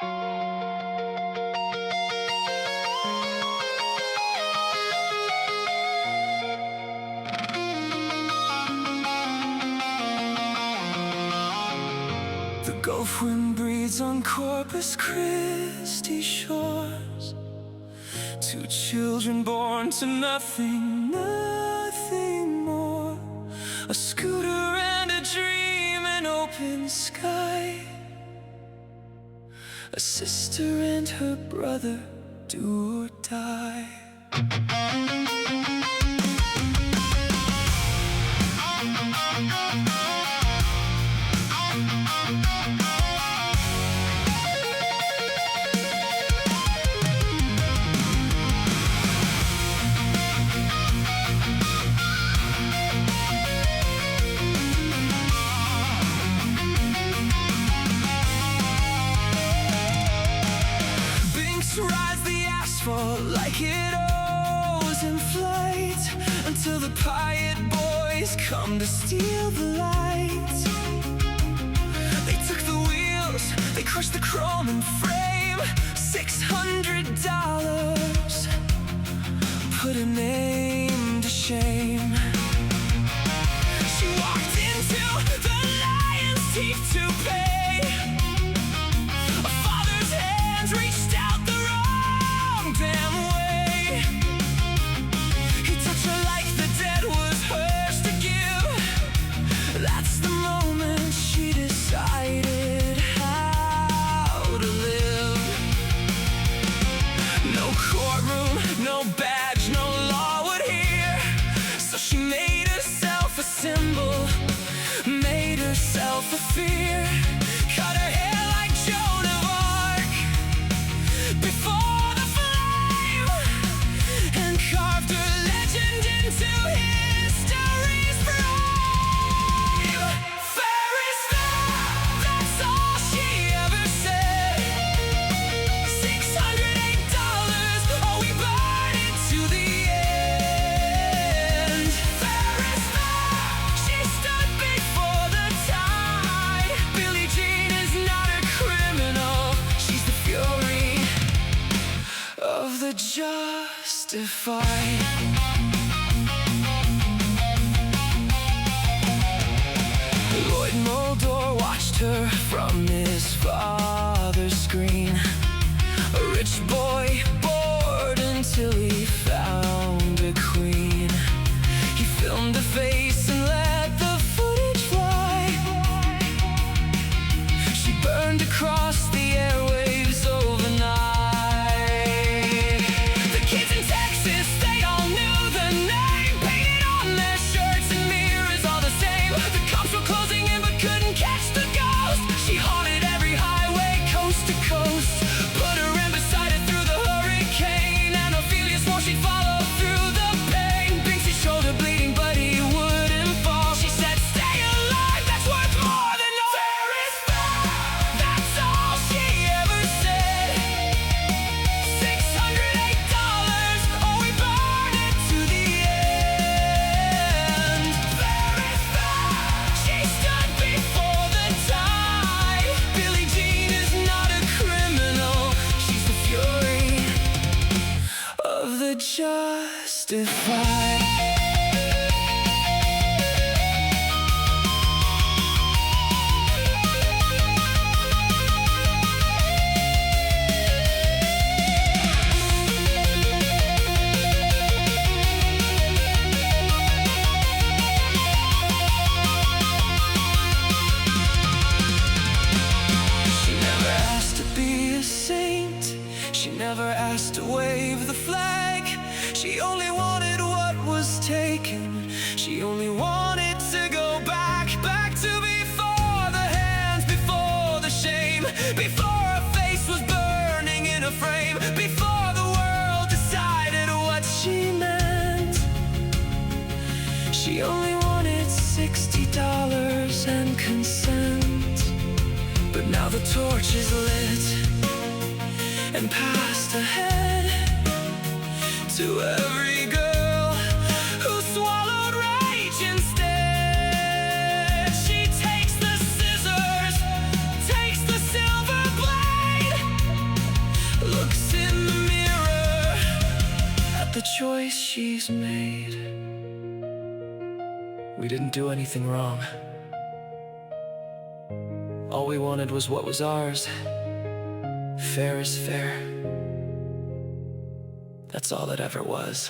The Gulf wind breathes on Corpus Christi shores. Two children born to nothing, nothing more. A scooter and a dream, an open sky. A sister and her brother, do or die. Rise the asphalt like it owes in flight, until the pirate boys come to steal the light. They took the wheels, they crushed the chrome and frame. $600 put a name to shame. She walked into the lion's teeth to pay. A father's hands reached out damn way. He touched her like the dead was hers to give. That's the moment she decided how to live. No courtroom, no badge, no law would hear. So she made herself a symbol, made herself a fear. Cut her hair like Joan of Arc before carved her legend into history's frame. Fair is fair, that's all she ever said. $608, oh, we burn it to the end. Fair is fair, she stood before the tide. Billie Jean is not a criminal, she's the fury of the justified. Lloyd Mulder watched her from his father's screen. A rich boy bored until he found a queen. He filmed a face and let the footage fly. She burned across the airwaves overnight. Justified. She never asked to be a saint, she never asked to wave the flag. She only wanted what was taken. She only wanted to go back, back to before the hands, before the shame, before her face was burning in a frame, before the world decided what she meant. She only wanted $60 and consent. But now the torch is lit and passed ahead to every girl who swallowed rage instead. She takes the scissors, takes the silver blade, We didn't do anything wrong. All we wanted was what was ours. Fair is fair. That's all it ever was.